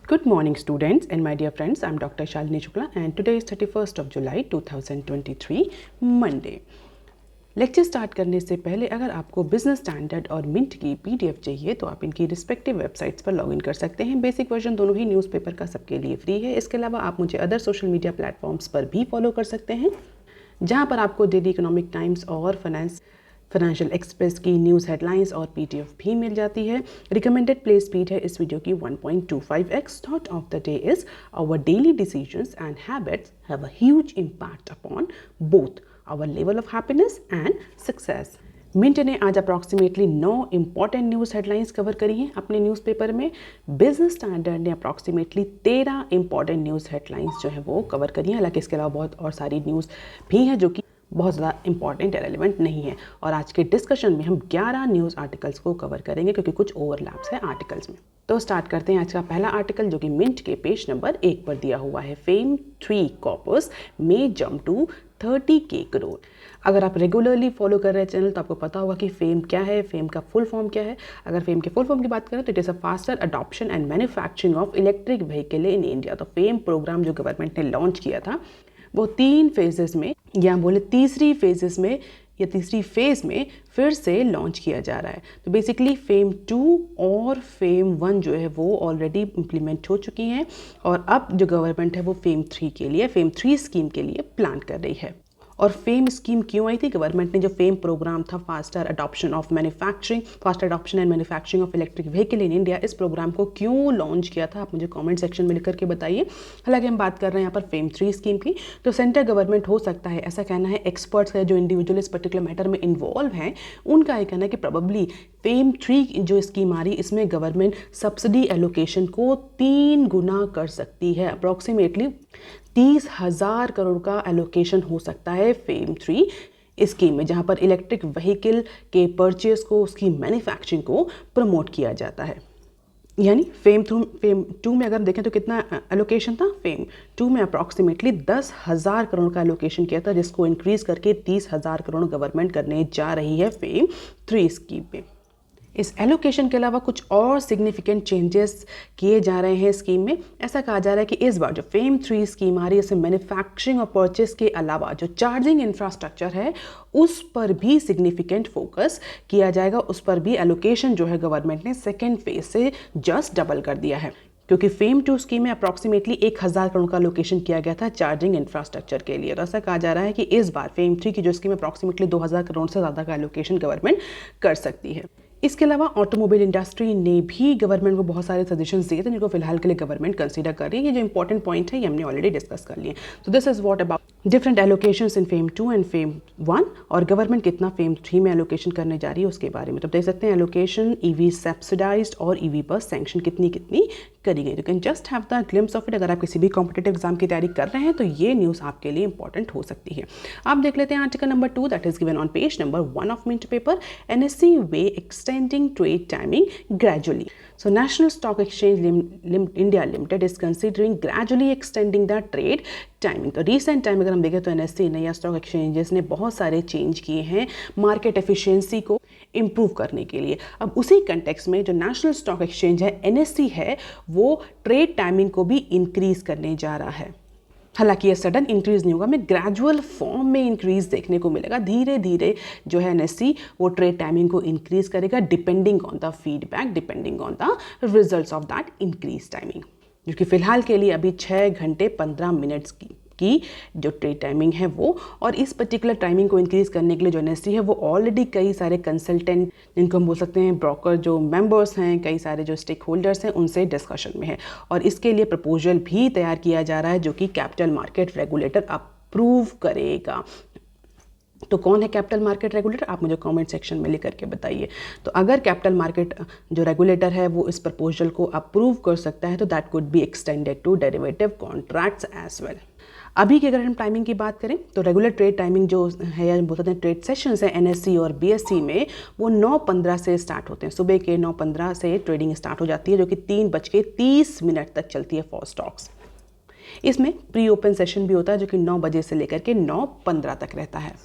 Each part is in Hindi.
Good morning students and my dear friends, I am Dr. Shalini Shukla and today is 31st of July 2023 Monday. Lecture start करने से पहले अगर आपको बिजनेस स्टैंडर्ड और मिंट की पीडीएफ चाहिए तो आप इनकी रिस्पेक्टिव वेबसाइट्स पर लॉगिन कर सकते हैं। बेसिक वर्जन दोनों ही न्यूज़पेपर का सबके लिए फ्री है। इसके अलावा आप मुझे अदर सोशल मीडिया प्लेटफॉर्म्स पर भी फॉलो कर सकते हैं जहां पर आपको डेली इकोनॉमिक टाइम्स और फाइनेंशियल एक्सप्रेस की न्यूज़ हेडलाइंस और पीडीएफ भी मिल जाती है। रिकमेंडेड प्ले स्पीड है इस वीडियो की 1.25x। Thought of the day is our daily decisions and habits have a huge impact upon both our level of happiness and success. Mint ने आज approximately 9 important news headlines cover करी हैं अपने न्यूज़पेपर में। बिजनेस स्टैंडर्ड ने अप्रॉक्सीमेटली 13 इंपॉर्टेंट न्यूज़ हेडलाइंस जो है वो कवर करी हैं। हालांकि इसके अलावा बहुत और सारी न्यूज़ भी हैं जो कि बहुत ज़्यादा इंपॉर्टेंट या रेलिवेंट नहीं है। और आज के डिस्कशन में हम 11 न्यूज़ आर्टिकल्स को कवर करेंगे क्योंकि कुछ ओवरलैप्स है आर्टिकल्स में। तो स्टार्ट करते हैं आज का पहला आर्टिकल जो कि मिंट के पेज नंबर 1 पर दिया हुआ है। फेम 3 कॉपर्स में जंप टू 30K करोड़। अगर आप रेगुलरली फॉलो कर रहे हैं चैनल तो आपको पता होगा कि फेम क्या है, फेम का फुल फॉर्म क्या है। अगर फेम के फुल फॉर्म की बात करें तो it is a faster adoption and manufacturing of electric vehicle in India. तो फेम प्रोग्राम जो गवर्नमेंट ने लॉन्च किया था वो 3 फेजेस में या बोले तीसरी फेजेस में या तीसरी फेज में फिर से लॉन्च किया जा रहा है। तो बेसिकली फेम 2 और फेम 1 जो है वो ऑलरेडी इम्प्लीमेंट हो चुकी हैं और अब जो गवर्नमेंट है वो फेम 3 के लिए, फेम 3 स्कीम के लिए प्लान कर रही है। और फेम स्कीम क्यों आई थी? गवर्नमेंट ने जो फेम प्रोग्राम था faster adoption and manufacturing of electric vehicle in India, इस प्रोग्राम को क्यों लॉन्च किया था आप मुझे कमेंट सेक्शन में लिख करके बताइए। हालांकि हम बात कर रहे हैं यहाँ पर फेम 3 स्कीम की। तो सेंट्रल गवर्नमेंट हो सकता है, ऐसा कहना है एक्सपर्ट्स है जो इंडिविजुअल इस पर्टिकुलर मैटर में इन्वॉल्व हैं, उनका ये कहना है कि प्रोबेबली फेम 3 जो स्कीम आ रही इसमें गवर्नमेंट सब्सिडी एलोकेशन को 3 गुना कर सकती है। अप्रॉक्सीमेटली 30,000 करोड़ का एलोकेशन हो सकता है फेम 3 स्कीम में, जहां पर इलेक्ट्रिक व्हीकल के परचेज को, उसकी मैन्युफैक्चरिंग को प्रमोट किया जाता है। यानी फेम 2 में अगर देखें तो कितना एलोकेशन था? फेम 2 में अप्रॉक्सीमेटली 10,000 करोड़ का एलोकेशन किया था, जिसको इंक्रीज करके 30,000 करोड़ गवर्नमेंट करने जा रही है फेम 3 स्कीम में। इस एलोकेशन के अलावा कुछ और सिग्निफिकेंट चेंजेस किए जा रहे हैं स्कीम में। ऐसा कहा जा रहा है कि इस बार जो फेम 3 स्कीम आ रही है इसमें मैन्युफैक्चरिंग और परचेस के अलावा जो चार्जिंग इंफ्रास्ट्रक्चर है उस पर भी सिग्निफिकेंट फोकस किया जाएगा। उस पर भी एलोकेशन जो है गवर्नमेंट ने सेकेंड फेज से जस्ट डबल कर दिया है, क्योंकि फेम 2 स्कीम में अप्रॉक्सीमेटली 1,000 करोड़ का लोकेशन किया गया था चार्जिंग इंफ्रास्ट्रक्चर के लिए। तो ऐसा कहा जा रहा है कि इस बार फेम 3 की जो स्कीम अप्रॉक्सीमेटली 2,000 करोड़ से ज़्यादा का लोकेशन गवर्नमेंट कर सकती है। इसके अलावा ऑटोमोबाइल इंडस्ट्री ने भी गवर्नमेंट को बहुत सारे सजेशंस दिए थे जिनको फिलहाल के लिए गवर्नमेंट कंसीडर कर रही है। ये जो इंपॉर्टेंट पॉइंट है ये हमने ऑलरेडी डिस्कस कर लिए। So this is what about different allocations in fame 2 and fame 1 और गवर्नमेंट कितना फेम 3 में एलोकेशन करने जा रही है उसके बारे में। तो देख सकते हैं एलोकेशन ईवी सब्सिडाइज्ड और ईवी पर सैंक्शन कितनी करी गई। You can just have the glimpse of it. अगर आप किसी भी कॉम्पिटेटिव एग्जाम की तैयारी कर रहे हैं तो ये न्यूज़ आपके लिए इंपॉर्टेंट हो सकती है। आप देख लेते हैं article number 2 that is given on page number 1 of Mint paper. NSC weighs extending trade timing gradually. So National Stock Exchange India Limited is considering gradually extending the trade timing. तो रिसेंट टाइम अगर हम देखें तो एनएससी ने या स्टॉक एक्सचेंजेस ने बहुत सारे चेंज किए हैं मार्केट एफिशिएंसी को इम्प्रूव करने के लिए। अब उसी कंटेक्स्ट में जो नेशनल स्टॉक एक्सचेंज है एनएससी है वो ट्रेड टाइमिंग को भी इंक्रीज करने जा रहा है। हालांकि ये सडन इंक्रीज नहीं होगा, हमें ग्रेजुअल फॉर्म में इंक्रीज देखने को मिलेगा। धीरे धीरे जो है एनएससी वो ट्रेड टाइमिंग को इंक्रीज करेगा depending on the feedback, depending on the results of that increase timing, जो कि फिलहाल के लिए अभी 6 घंटे 15 मिनट्स की जो ट्रेड टाइमिंग है वो। और इस पर्टिकुलर टाइमिंग को इंक्रीज करने के लिए जो एनएससी है वो ऑलरेडी कई सारे कंसल्टेंट, जिनको हम बोल सकते हैं ब्रोकर, जो मेंबर्स हैं, कई सारे जो स्टेक होल्डर्स हैं उनसे डिस्कशन में है और इसके लिए प्रपोजल भी तैयार किया जा रहा है जो कि कैपिटल मार्केट रेगुलेटर अप्रूव करेगा। तो कौन है कैपिटल मार्केट रेगुलेटर? आप मुझे कमेंट सेक्शन में लिख करके बताइए। तो अगर कैपिटल मार्केट जो रेगुलेटर है वो इस प्रपोजल को अप्रूव कर सकता है तो that could be extended to derivative contracts as well. अभी की अगर हम टाइमिंग की बात करें तो रेगुलर ट्रेड टाइमिंग जो है या बोलते हैं ट्रेड सेशंस है एनएससी और बीएससी में वो 9:15 से स्टार्ट होते हैं। सुबह के 9:15 से ट्रेडिंग स्टार्ट हो जाती है जो कि 3:30 तक चलती है फॉर स्टॉक्स। इसमें प्री ओपन सेशन भी होता है जो कि 9 बजे से लेकर के 9:15 तक रहता है।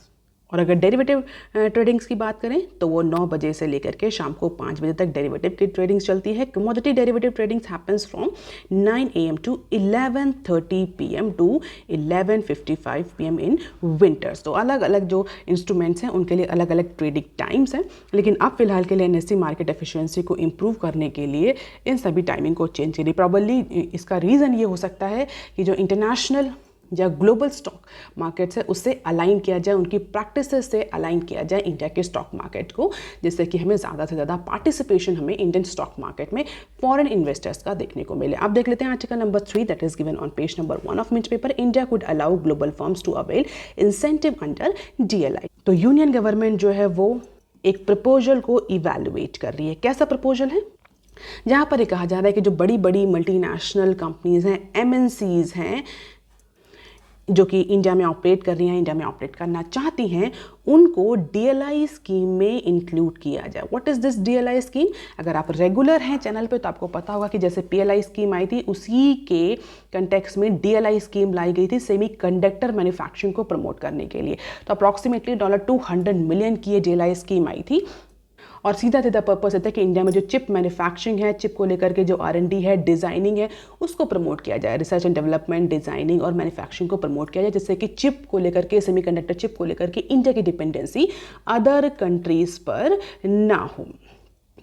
और अगर डेरिवेटिव ट्रेडिंग्स की बात करें तो वो 9 बजे से लेकर के शाम को 5 बजे तक डेरिवेटिव की ट्रेडिंग्स चलती है। Commodity derivative tradings happens from 9 AM to 11:30 PM to 11:55 PM in winters. तो अलग अलग जो इंस्ट्रूमेंट्स हैं उनके लिए अलग अलग ट्रेडिंग टाइम्स हैं, लेकिन अब फिलहाल के लिए NSE मार्केट एफिशिएंसी को इम्प्रूव करने के लिए इन सभी टाइमिंग को चेंज करिए। प्रॉबली इसका रीज़न ये हो सकता है कि जो इंटरनेशनल या ग्लोबल स्टॉक मार्केट से उससे अलाइन किया जाए, उनकी प्रैक्टिसेस से अलाइन किया जाए इंडिया के स्टॉक मार्केट को, जिससे कि हमें ज़्यादा से ज़्यादा पार्टिसिपेशन हमें इंडियन स्टॉक मार्केट में फॉरेन इन्वेस्टर्स का देखने को मिले। अब देख लेते हैं article number 3 that is given on page number 1 of Mint paper. India could allow global firms to avail incentive under DLI। तो यूनियन गवर्नमेंट जो है वो एक प्रपोजल को इवेलुएट कर रही है। कैसा प्रपोजल है? जहाँ पर ये कहा जा रहा है कि जो बड़ी बड़ी मल्टीनेशनल कंपनीज हैं, MNCs हैं, जो कि इंडिया में ऑपरेट कर रही हैं, इंडिया में ऑपरेट करना चाहती हैं, उनको DLI स्कीम में इंक्लूड किया जाए। What is this DLI scheme? अगर आप रेगुलर हैं चैनल पे तो आपको पता होगा कि जैसे PLI स्कीम आई थी, उसी के कंटेक्स्ट में DLI स्कीम लाई गई थी सेमी कंडक्टर मैन्युफैक्चरिंग को प्रमोट करने के लिए। तो अप्रॉक्सीमेटली $200 मिलियन की ये DLI स्कीम आई थी और सीधा सीधा पर्पस होता है कि इंडिया में जो चिप मैन्युफैक्चरिंग है, चिप को लेकर के जो R&D है, डिज़ाइनिंग है, उसको प्रमोट किया जाए। रिसर्च एंड डेवलपमेंट, डिज़ाइनिंग और मैन्युफैक्चरिंग को प्रमोट किया जाए, जिससे कि चिप को लेकर के, सेमीकंडक्टर चिप को लेकर के इंडिया की डिपेंडेंसी अदर कंट्रीज़ पर ना हो।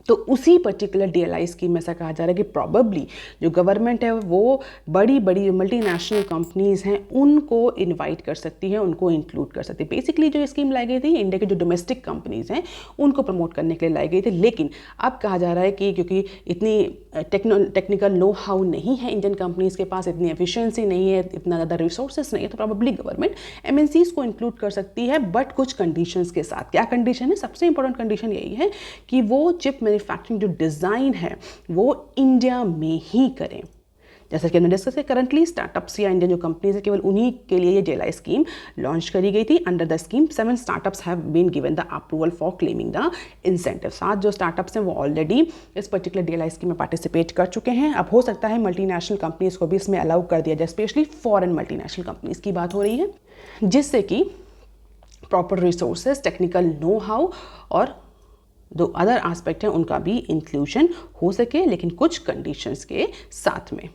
तो उसी पर्टिकुलर DLI स्कीम में ऐसा कहा जा रहा है कि प्रॉबेबली जो गवर्नमेंट है वो बड़ी बड़ी मल्टीनेशनल कंपनीज हैं उनको इनवाइट कर सकती है, उनको इंक्लूड कर सकती है। बेसिकली जो स्कीम लाई गई थी इंडिया के जो डोमेस्टिक कंपनीज हैं उनको प्रमोट करने के लिए लाई गई थी, लेकिन अब कहा जा रहा है कि क्योंकि इतनी टेक्निकल नो हाउ नहीं है इंडियन कंपनीज के पास, इतनी एफिशिएंसी नहीं है, इतना ज़्यादा रिसोर्सेज नहीं है, तो प्रॉबेबली गवर्नमेंट MNCs को इंक्लूड कर सकती है, बट कुछ कंडीशंस के साथ। क्या कंडीशन है? सबसे इंपॉर्टेंट कंडीशन यही है कि वो चिप मैन्युफैक्चरिंग जो डिज़ाइन है वो इंडिया में ही करें। जैसा कि हमने डिस्कस किया, करंटली स्टार्टअप्स या इंडियन जो कंपनीज है केवल उन्हीं के लिए ये DLI स्कीम लॉन्च करी गई थी। Under the scheme 7 startups have been given the approval for claiming the incentive. 7 जो स्टार्टअप्स हैं वो ऑलरेडी इस पर्टिकुलर DLI स्कीम में पार्टिसिपेट कर चुके हैं। अब हो सकता है मल्टीनेशनल कंपनीज को भी इसमें अलाउ कर दिया जाए, स्पेशली फॉरेन मल्टीनेशनल कंपनीज की बात हो रही है, जिससे कि proper resources, technical know how और जो अदर एस्पेक्ट हैं उनका भी इंक्लूजन हो सके, लेकिन कुछ कंडीशंस के साथ में।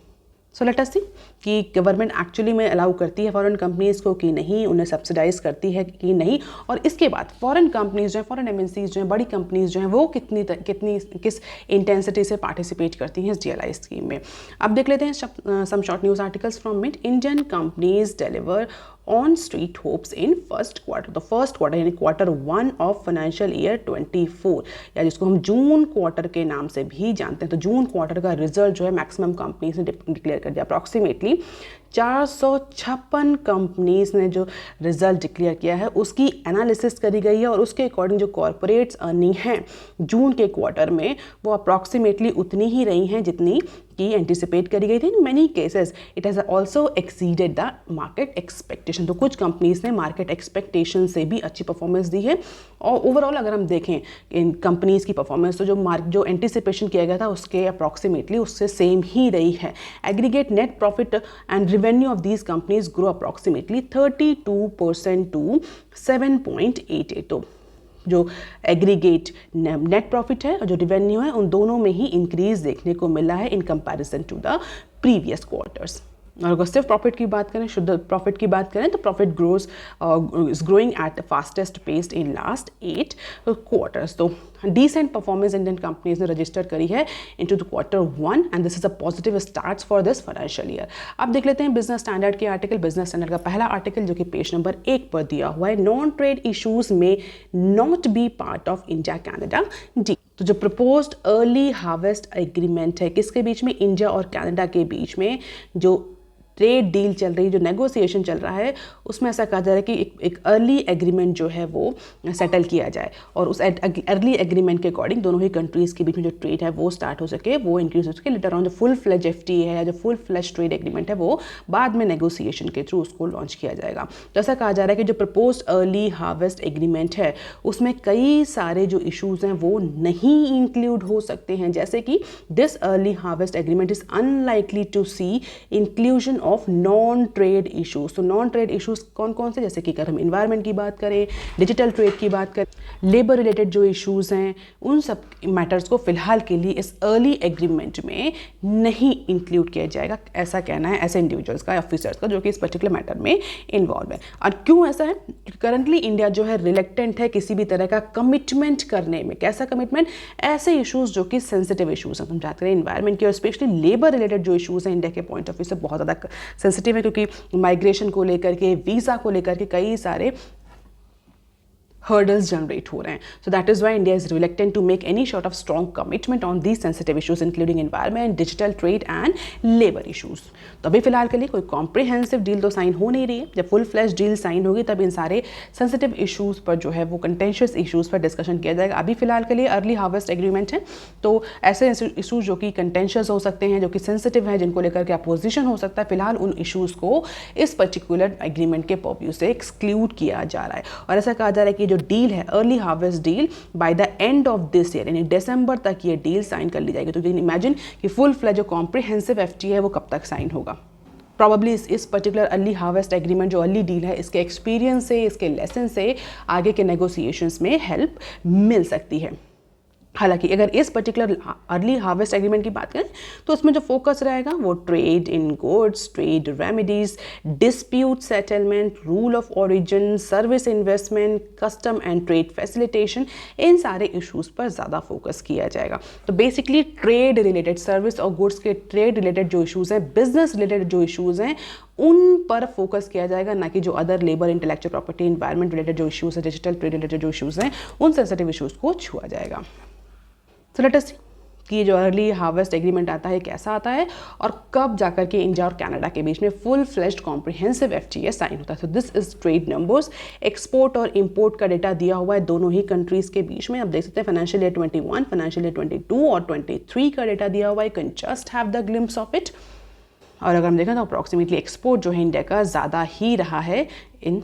सो लेट अस सी कि गवर्नमेंट एक्चुअली में अलाउ करती है फॉरेन कंपनीज़ को कि नहीं, उन्हें सब्सिडाइज करती है कि नहीं, और इसके बाद फॉरेन कंपनीज़ जो हैं, फॉरेन MNCs जो हैं, बड़ी कंपनीज़ जो हैं, वो किस इंटेंसिटी से पार्टिसिपेट करती हैं इस DLI स्कीम में। अब देख लेते हैं some short news articles from Mint. Indian companies deliver on street hopes in first quarter. तो फर्स्ट क्वार्टर यानी Q1 ऑफ फाइनेंशियल ईयर 24, या जिसको हम जून क्वार्टर के नाम से भी जानते हैं। तो जून क्वार्टर का रिजल्ट जो है मैक्सिमम कंपनीज ने डिक्लेयर कर दिया। अप्रॉक्सीमेटली 456 कंपनीज ने जो रिजल्ट डिक्लेयर किया है उसकी एनालिसिस करी गई है, और उसके अकॉर्डिंग जो कॉर्पोरेट्स अर्निंग हैं जून के क्वार्टर में वो अप्रॉक्सीमेटली उतनी ही रही हैं जितनी की एंटिसिपेट करी गई थी। In many cases it has also exceeded the market expectation. तो कुछ कंपनीज ने मार्केट एक्सपेक्टेशन से भी अच्छी परफॉर्मेंस दी है, और ओवरऑल अगर हम देखें इन कंपनीज की परफॉर्मेंस तो जो एंटिसिपेशन किया गया था उसके अप्रॉक्सीमेटली उससे सेम ही रही है। Aggregate net profit and revenue of these companies grow approximately 32% to 7.88। तो जो एग्रीगेट नेट प्रॉफिट है और जो रिवेन्यू है उन दोनों में ही इंक्रीज देखने को मिला है in comparison to the previous quarters. और अगर सिर्फ प्रॉफिट की बात करें, शुद्ध प्रॉफिट की बात करें, तो profit is growing at the fastest pace in last 8 quarters. तो डिसेंट परफॉर्मेंस इंडियन कंपनीज ने रजिस्टर करी है into the Q1 and this is a positive start for this financial year. अब देख लेते हैं बिजनेस स्टैंडर्ड के आर्टिकल। बिजनेस स्टैंडर्ड का पहला आर्टिकल जो कि पेज नंबर 1 पर दिया हुआ है, नॉन ट्रेड इशूज में not be part of India Canada D. तो जो प्रपोज्ड अर्ली हार्वेस्ट एग्रीमेंट है किसके बीच में? इंडिया और कनाडा के बीच में जो ट्रेड डील चल रही है, जो नेगोशिएशन चल रहा है, उसमें ऐसा कहा जा रहा है कि एक अर्ली एग्रीमेंट जो है वो सेटल किया जाए, और उस अर्ली एग्रीमेंट के अकॉर्डिंग दोनों ही कंट्रीज़ के बीच में जो ट्रेड है वो स्टार्ट हो सके, वो इंक्रीज हो सके। लेटर ऑन जो फुल फ्लेज FTA है या जो फुल फ्लेज ट्रेड एग्रीमेंट है वो बाद में नेगोशिएशन के थ्रू उसको लॉन्च किया जाएगा। तो ऐसा कहा जा रहा है कि जो प्रपोज्ड अर्ली हार्वेस्ट एग्रीमेंट है उसमें कई सारे जो इशूज़ हैं वो नहीं इंक्लूड हो सकते हैं, जैसे कि this early harvest agreement is unlikely to see inclusion of non trade issues. तो नॉन ट्रेड इशूज़ कौन कौन से, जैसे कि अगर हम इन्वायरमेंट की बात करें, डिजिटल ट्रेड की बात करें, लेबर रिलेटेड जो इश्यूज़ हैं, उन सब मैटर्स को फ़िलहाल के लिए इस अर्ली एग्रीमेंट में नहीं इंक्लूड किया जाएगा, ऐसा कहना है ऐसे इंडिविजुअल्स का, ऑफिसर्स का, जो कि इस पर्टिकुलर मैटर में इन्वॉल्व है। और क्यों ऐसा है? करंटली इंडिया जो है रिलेक्टेंट है किसी भी तरह का कमिटमेंट करने में। कैसा कमिटमेंट? ऐसे इशूज़ जो कि सेंसिटिव इशूज़ हैं। हम बात करें इन्वायरमेंट की, और स्पेशली लेबर रिलेटेड जो इशूज़ हैं इंडिया के पॉइंट ऑफ व्यू से बहुत ज़्यादा सेंसिटिव है, क्योंकि माइग्रेशन को लेकर के, वीज़ा को लेकर के कई सारे hurdles generate हो रहे हैं. So that is why India is reluctant to make any sort of strong commitment on these sensitive issues including environment, digital trade and labor issues. तो अभी फिलहाल के लिए कोई comprehensive deal तो साइन हो नहीं रही है. जब full fledged deal साइन होगी तब इन सारे sensitive issues पर जो है वो contentious issues पर डिस्कशन किया जाएगा. अभी फिलहाल के लिए अर्ली हार्वेस्ट एग्रीमेंट है, तो ऐसे इशूज़ जो कि कंटेंशियस हो सकते हैं, जो कि सेंसिटिव हैं, जिनको लेकर के अपोजिशन हो सकता है, फिलहाल उन इशूज़ को इस पर्टिकुलर एग्रीमेंट के पर्व्यू से एक्सक्लूड किया जा रहा है. और ऐसा कहा जा रहा है कि जो डील है early harvest deal by the end of this year, यानी दिसंबर तक ये डील साइन कर ली जाएगी. तो इमेजिन कि फुल फ्लेज जो कॉम्प्रिहेंसिव एफटीए है वो कब तक साइन होगा. प्रॉब्ली इस पर्टिकुलर अर्ली हार्वेस्ट एग्रीमेंट जो अर्ली डील है, इसके एक्सपीरियंस से, इसके लेसन से आगे के नेगोशिएशंस में हेल्प मिल सकती है. हालांकि अगर इस पर्टिकुलर अर्ली हार्वेस्ट एग्रीमेंट की बात करें तो उसमें जो फोकस रहेगा वो trade in goods, trade remedies, dispute settlement, rule of origin, service investment, custom and trade facilitation, इन सारे इश्यूज पर ज़्यादा फोकस किया जाएगा. तो बेसिकली ट्रेड रिलेटेड, सर्विस और गुड्स के ट्रेड रिलेटेड जो इश्यूज़ हैं, बिजनेस रिलेटेड जो इश्यूज़ हैं, उन पर फोकस किया जाएगा, ना कि जो other labour, intellectual property, environment related जो इश्यूज़ है, डिजिटल ट्रेड रिलेटेड जो इश्यूज़ हैं, उन सेंसिटिव इश्यूज़ को छुआ जाएगा. सो लेट अस सी कि ये जो अर्ली हार्वेस्ट एग्रीमेंट आता है कैसा आता है और कब जाकर के इंडिया और कनाडा के बीच में full fledged comprehensive FTA sign होता है. तो this is trade numbers. Export और इंपोर्ट का डेटा दिया हुआ है दोनों ही कंट्रीज के बीच में. आप देख सकते हैं फाइनेंशियल ईयर 21, फाइनेंशियल ईयर 22 और 23 का डेटा दिया हुआ है. You can just have the glimpse of it. और अगर हम देखें तो अप्रॉक्सीमेटली एक्सपोर्ट जो है इंडिया का ज़्यादा ही रहा है इन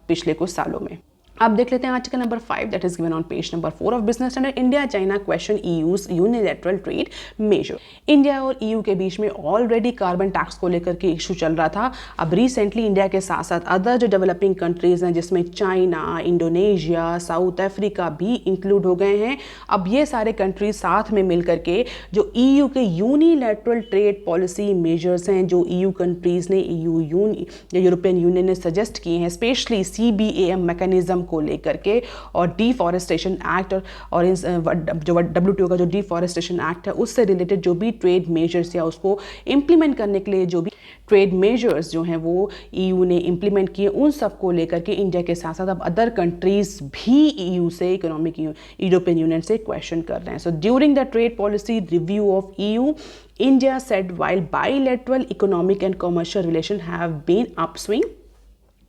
पिछले कुछ सालों में. अब देख लेते हैं article number 5 that is given on page number 4 of business standard. India China question EU's unilateral trade measure. India और ईयू के बीच में ऑलरेडी कार्बन टैक्स को लेकर के इशू चल रहा था. अब रिसेंटली इंडिया के साथ साथ अदर जो डेवलपिंग कंट्रीज हैं जिसमें चाइना, इंडोनेशिया, साउथ अफ्रीका भी इंक्लूड हो गए हैं. अब ये सारे कंट्रीज साथ में मिल करके जो ईयू के यूनिलैटरल ट्रेड पॉलिसी मेजर्स हैं जो ईयू कंट्रीज ने, यूरोपियन यूनियन ने सजेस्ट किए हैं, स्पेशली CBAM मैकेनिज्म को लेकर के और डिफॉरेस्टेशन एक्ट और जो WTO का जो डिफॉरेस्टेशन एक्ट है उससे रिलेटेड जो भी ट्रेड मेजर्स या उसको इम्प्लीमेंट करने के लिए जो भी ट्रेड मेजर्स जो हैं वो EU ने इम्प्लीमेंट किए, उन सब को लेकर के इंडिया के साथ साथ अब अदर कंट्रीज भी EU से, इकोनॉमिक यूरोपियन यूनियन से क्वेश्चन कर रहे हैं. So during the trade policy review of EU, India said while bilateral economic and commercial relations have been upswing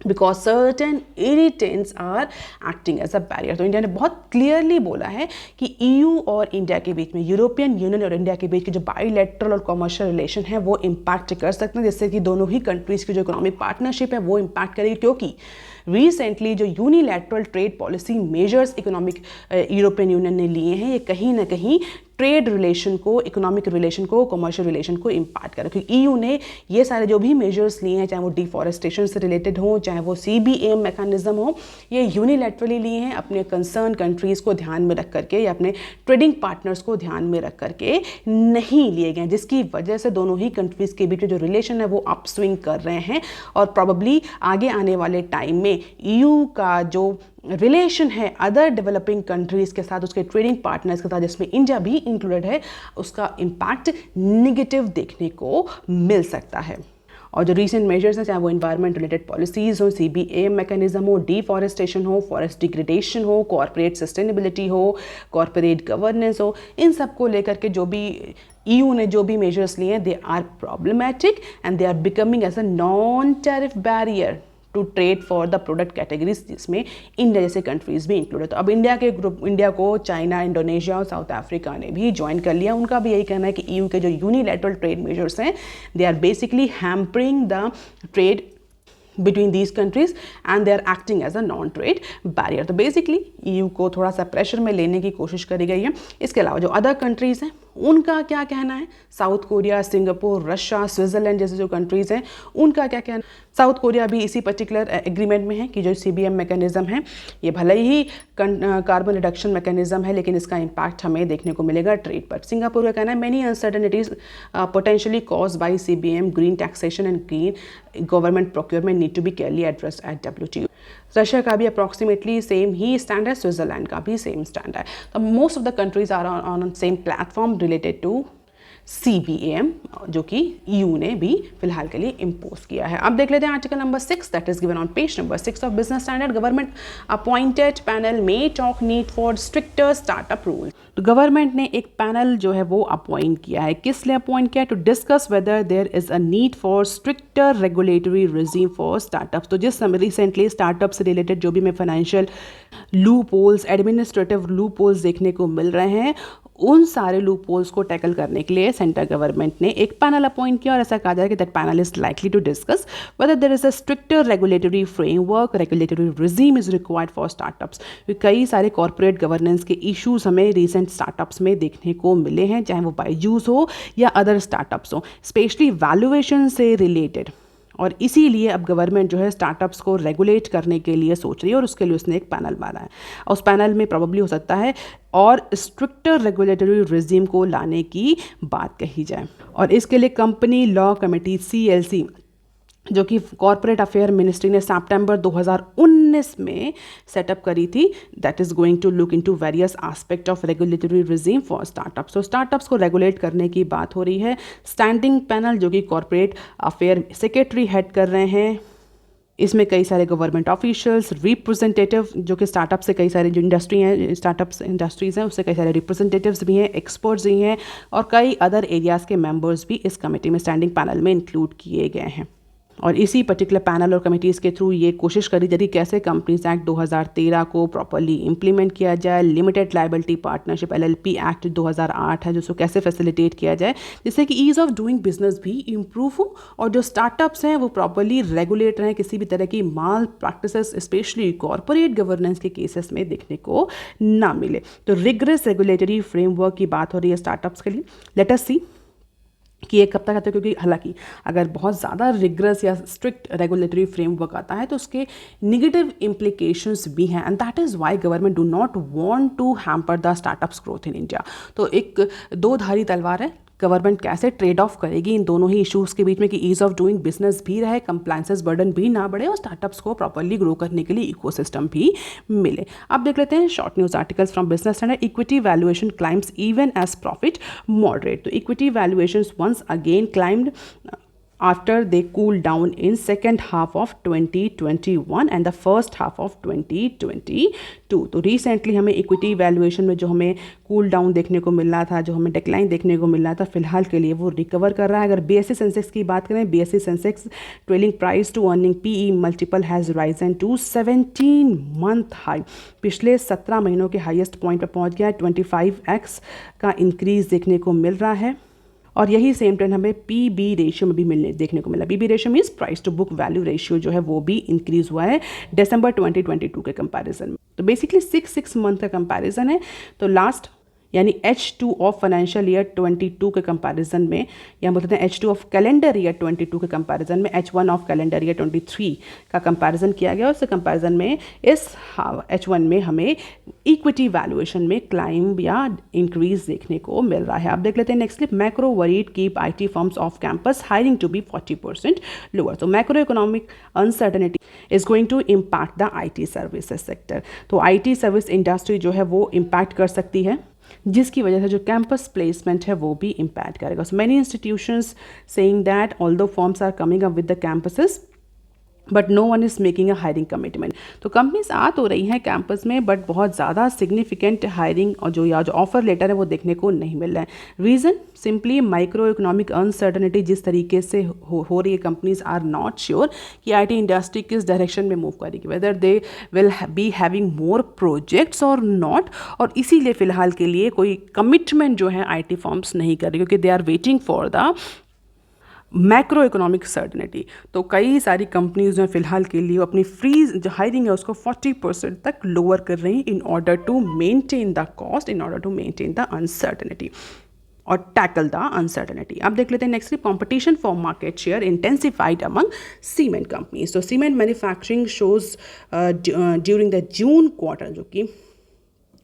because certain irritants are acting as a barrier. तो इंडिया ने बहुत क्लियरली बोला है कि EU और इंडिया के बीच में, यूरोपियन यूनियन और इंडिया के बीच के जो बायलैटरल और कमर्शियल रिलेशन है वो इम्पैक्ट कर सकते हैं, जिससे कि दोनों ही कंट्रीज की जो इकोनॉमिक पार्टनरशिप है वो इम्पैक्ट करेगी. क्योंकि रिसेंटली जो unilateral trade policy measures economic European union ने लिए हैं, ये कहीं ना कहीं ट्रेड रिलेशन को, इकोनॉमिक रिलेशन को, कमर्शियल रिलेशन को इम्पैक्ट करें. क्योंकि EU ने ये सारे जो भी मेजर्स लिए हैं, चाहे वो डिफॉरेस्टेशन से रिलेटेड हो, चाहे वो CBAM मैकेनिज्म हो, ये यूनिलैटरली लिए हैं अपने कंसर्न कंट्रीज़ को ध्यान में रख करके या अपने ट्रेडिंग पार्टनर्स को ध्यान में रख करके नहीं लिए गए, जिसकी वजह से दोनों ही कंट्रीज़ के बीच जो रिलेशन है वो अपस्विंग कर रहे हैं. और प्रॉबली आगे आने वाले टाइम में EU का जो रिलेशन है अदर डेवलपिंग कंट्रीज़ के साथ, उसके ट्रेडिंग पार्टनर्स के साथ जिसमें इंडिया भी इंक्लूडेड है, उसका इम्पैक्ट निगेटिव देखने को मिल सकता है. और जो रीसेंट मेजर्स हैं, चाहे वो इन्वायरमेंट रिलेटेड पॉलिसीज़ हो, CBAM मैकेनिज्म हो, डिफॉरेस्टेशन हो, फॉरेस्ट डिग्रेडेशन हो, कॉर्पोरेट सस्टेनेबिलिटी हो, कॉर्पोरेट गवर्नेंस हो, इन सब को लेकर के जो भी EU ने जो भी मेजर्स लिए हैं, they are problematic and they are becoming as a non tariff barrier to trade for the product categories, जिसमें इंडिया जैसे कंट्रीज भी इंक्लूड है. तो अब इंडिया को चाइना, इंडोनेशिया और साउथ अफ्रीका ने भी ज्वाइन कर लिया. उनका भी यही कहना है कि EU के जो यूनिलैटरल ट्रेड मेजर्स हैं, they are basically hampering the trade between these countries and they are acting as a non-trade barrier. तो बेसिकली EU को थोड़ा सा प्रेशर में लेने की कोशिश करी गई है. इसके अलावा जो अदर कंट्रीज़ हैं उनका क्या कहना है? South Korea, Singapore, Russia, Switzerland जैसे जो कंट्रीज़ हैं उनका क्या कहना है? साउथ कोरिया भी इसी पर्टिकुलर एग्रीमेंट में है कि जो CBM मैकेनिज़्म है ये भले ही कार्बन रिडक्शन मैकेनिज़्म है लेकिन इसका इम्पैक्ट हमें देखने को मिलेगा ट्रेड पर। सिंगापुर का कहना है many uncertainties potentially cause by CBM, green taxation and green government procurement need to be carefully addressed at WTO। Russia का भी अप्रॉक्सीमेटली सेम ही स्टैंड है, स्विट्ज़रलैंड का भी सेम स्टैंड है। तो most of the countries are on same platform related to CBAM जो कि EU ने भी फिलहाल के लिए इम्पोज किया है। अब देख लेते हैं article number 6 that is given on page number 6 of business standard. Government appointed panel may talk need for stricter startup rule. तो गवर्नमेंट ने एक पैनल जो है वो अपॉइंट किया है। किस लिए अपॉइंट किया है? To discuss whether there is a need for stricter regulatory regime for startups. तो जिस समय रिसेंटली स्टार्टअप से रिलेटेड जो भी मैं financial loop holes, administrative loop holes देखने को मिल रहे हैं उन सारे लूप होल्स को टैकल करने के लिए सेंट्रल गवर्नमेंट ने एक पैनल अपॉइंट किया और ऐसा कहा जा रहा है कि that panel is likely to discuss whether there is a stricter regulatory framework, regulatory regime is required for startups. कई सारे कॉर्पोरेट गवर्नेंस के इश्यूज हमें रिसेंट स्टार्टअप्स में देखने को मिले हैं, चाहे वो बायजूस हो या अदर स्टार्टअप्स हो, स्पेशली वैल्यूएशन से रिलेटेड। और इसीलिए अब गवर्नमेंट जो है स्टार्टअप्स को रेगुलेट करने के लिए सोच रही है और उसके लिए उसने एक पैनल बनाया है। उस पैनल में प्रॉब्ली हो सकता है और स्ट्रिक्टर रेगुलेटरी रिजीम को लाने की बात कही जाए। और इसके लिए कंपनी लॉ कमेटी CLC जो कि कॉर्पोरेट अफेयर मिनिस्ट्री ने सितंबर 2019 में सेटअप करी थी, that is going to look into various aspect of regulatory regime for startups. तो स्टार्टअप्स को रेगुलेट करने की बात हो रही है। स्टैंडिंग पैनल जो कि कॉर्पोरेट अफेयर सेक्रेटरी हेड कर रहे हैं, इसमें कई सारे गवर्नमेंट ऑफिशियल्स, रिप्रेजेंटेटिव जो कि स्टार्टअप से कई सारे जो इंडस्ट्री हैं, स्टार्टअप्स इंडस्ट्रीज़ हैं उससे कई सारे रिप्रेजेंटेटिव्स भी हैं, एक्सपर्ट्स भी हैं और कई अदर एरियाज़ के मेंबर्स भी इस कमेटी में, स्टैंडिंग पैनल में इंक्लूड किए गए हैं। और इसी पर्टिकुलर पैनल और कमेटीज़ के थ्रू ये कोशिश करी जा रही कैसे कंपनीज एक्ट 2013 को प्रॉपरली इंप्लीमेंट किया जाए, limited liability partnership LLP act 2008 है जिसको कैसे फैसिलिटेट किया जाए जिससे कि ईज़ ऑफ डूइंग बिजनेस भी इम्प्रूव हो और जो स्टार्टअप्स हैं वो प्रॉपरली रेगुलेट रहें, किसी भी तरह की माल प्रैक्टिसेस स्पेशली कॉर्पोरेट गवर्नेंस के केसेस में देखने को ना मिले। तो रिगरस रेगुलेटरी फ्रेमवर्क की बात हो रही है स्टार्टअप्स के लिए। लेट अस सी कि ये कब तक आता है, क्योंकि हालांकि अगर बहुत ज़्यादा रिग्रेस या स्ट्रिक्ट रेगुलेटरी फ्रेमवर्क आता है तो उसके निगेटिव इम्प्लीकेशंस भी हैं and that is why government do not want to hamper the startups growth in India. तो एक दो धारी तलवार है, गवर्नमेंट कैसे ट्रेड ऑफ करेगी इन दोनों ही इश्यूज़ के बीच में कि ईज़ ऑफ डूइंग बिजनेस भी रहे, कंप्लायंसेस बर्डन भी ना बढ़े और स्टार्टअप्स को प्रॉपरली ग्रो करने के लिए इकोसिस्टम भी मिले। अब देख लेते हैं short news articles from business standard. Equity valuation climbs even as profit moderate. तो equity valuations once again climbed after they cooled down in second half of 2021 and the first half of 2022। तो रिसेंटली हमें इक्विटी वैल्यूएशन में जो हमें कूल डाउन देखने को मिल रहा था, जो हमें डिक्लाइन देखने को मिल रहा था, फिलहाल के लिए वो रिकवर कर रहा है। अगर BSE सेंसेक्स की बात करें, BSE Sensex trailing price to earning PE multiple has risen to 17 month high. पिछले 17 महीनों के हाईएस्ट पॉइंट पर पहुंच गया है। 25x का इंक्रीज देखने को मिल रहा है और यही सेम ट्रेंड हमें PB रेशियो में भी देखने को मिला। PB ratio means price to book value ratio जो है वो भी इंक्रीज हुआ है दिसंबर 2022 के कंपैरिजन में। तो बेसिकली 6 मंथ का कंपैरिजन है। तो लास्ट यानी H2 ऑफ फाइनेंशियल ईयर 22 के कंपैरिजन में, या बोलते हैं H2 ऑफ कैलेंडर ईयर 22 के कंपैरिजन में H1 ऑफ कैलेंडर ईयर 23 का कंपैरिजन किया गया। उससे कंपैरिजन में इस H1 में हमें इक्विटी वैल्यूएशन में क्लाइंब या इंक्रीज देखने को मिल रहा है। आप देख लेते हैं next clip. Macro worried keep IT firms off campus hiring to be 40% lower. तो macro economic uncertainty is going to impact the IT services sector. तो IT सर्विस इंडस्ट्री जो है वो इम्पैक्ट कर सकती है जिसकी वजह से जो कैंपस प्लेसमेंट है वो भी इम्पैक्ट करेगा। So many institutions saying that although firms are coming up with the campuses but no one is making a hiring commitment. तो कंपनीज आ तो रही हैं कैंपस में बट बहुत ज़्यादा सिग्निफिकेंट हायरिंग और जो ऑफर लेटर है वो देखने को नहीं मिल रहा है। Reason simply micro economic uncertainty जिस तरीके से हो रही है, कंपनीज आर नॉट श्योर कि IT इंडस्ट्री किस डायरेक्शन में मूव करेगी, whether they will be having more projects और नॉट। और इसीलिए फ़िलहाल के लिए कोई कमिटमेंट जो है IT फर्म्स नहीं कर रही क्योंकि they are waiting for the macro economic certainty. तो कई सारी कंपनीज जो फिलहाल के लिए अपनी फ्रीज जो हायरिंग है उसको 40% तक लोअर कर रही हैं in order to maintain the cost, in order to maintain the uncertainty. or tackle the uncertainty. अब देख लेते हैं next, competition for market share intensified among cement companies. So cement manufacturing shows during the June quarter, जो कि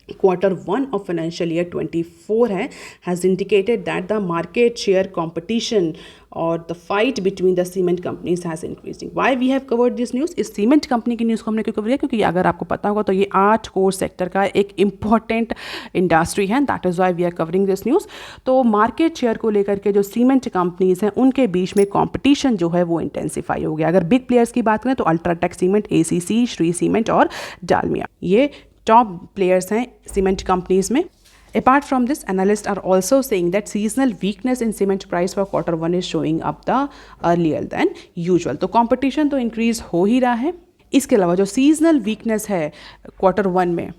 Q1 of financial year 24 है, has indicated that the market share competition or the fight between the cement companies has increasing. Why we have covered this news? इस सीमेंट कंपनी की न्यूज़ को हमने क्यों कवर किया? क्योंकि अगर आपको पता होगा तो ये 8 कोर सेक्टर का एक इम्पॉर्टेंट इंडस्ट्री है, that is why we are covering this news. तो मार्केट शेयर को लेकर के जो सीमेंट कंपनीज हैं उनके बीच में कॉम्पिटिशन जो है वो इंटेंसीफाई हो गया. अगर बिग प्लेयर्स की बात करें तो UltraTech cement, ACC, Shri cement और डालमिया, ये टॉप प्लेयर्स हैं सीमेंट कंपनीज में. Apart from this, analysts are also saying that seasonal weakness in cement price for Q1 is showing up the earlier than usual. तो competition तो increase हो ही रहा है. इसके अलावा जो seasonal weakness है Q1 में,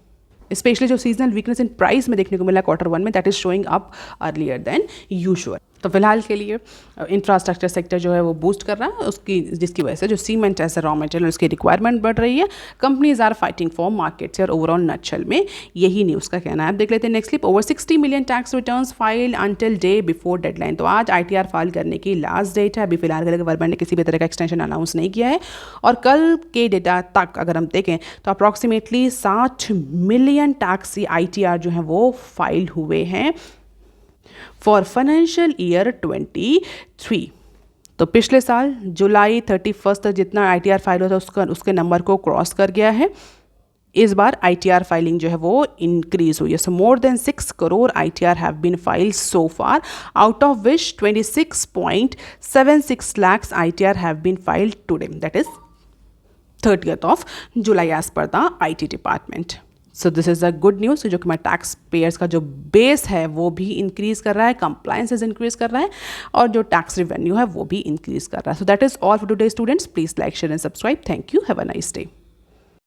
स्पेशली जो सीजनल वीकनेस इन प्राइस में देखने को मिला Q1 में, that is showing up earlier than usual. तो फिलहाल के लिए इंफ्रास्ट्रक्चर सेक्टर जो है वो बूस्ट कर रहा है उसकी, जिसकी वजह से जो cement as a raw material उसकी रिक्वायरमेंट बढ़ रही है. Companies are fighting for markets और ओवरऑल नटशेल में यही न्यूज़ का कहना है. अब देख लेते हैं next clip. Over 60 million tax returns file until day before deadline. तो आज ITR फाइल करने की लास्ट डेट है. अभी फिलहाल के लिए गवर्नमेंट ने किसी भी तरह का एक्सटेंशन अनाउंस नहीं किया है. और कल के डेटा तक अगर हम देखें तो अप्रॉक्सीमेटली 60 मिलियन टैक्स ITR जो है वो फाइल हुए हैं फॉर फाइनेंशियल ईयर 23. तो पिछले साल जुलाई 31 तक जितना ITR फाइल होता है उसके नंबर को क्रॉस कर गया है. इस बार ITR फाइलिंग जो है वो इंक्रीज हुई है. So more than 6 crore ITR have been filed so far, out of which 26.76 lakhs ITR have been filed today, that is 30th of July as per the IT department. So this is a good news, जो कि हमारे टैक्स पेयर्स का जो बेस है वो भी इंक्रीज़ कर रहा है, कंप्लायंसेस इंक्रीज़ कर रहा है और जो टैक्स रेवेन्यू है वो भी इंक्रीज़ कर रहा है. So that is all for today students. Please like, share and subscribe. Thank you. Have a nice day.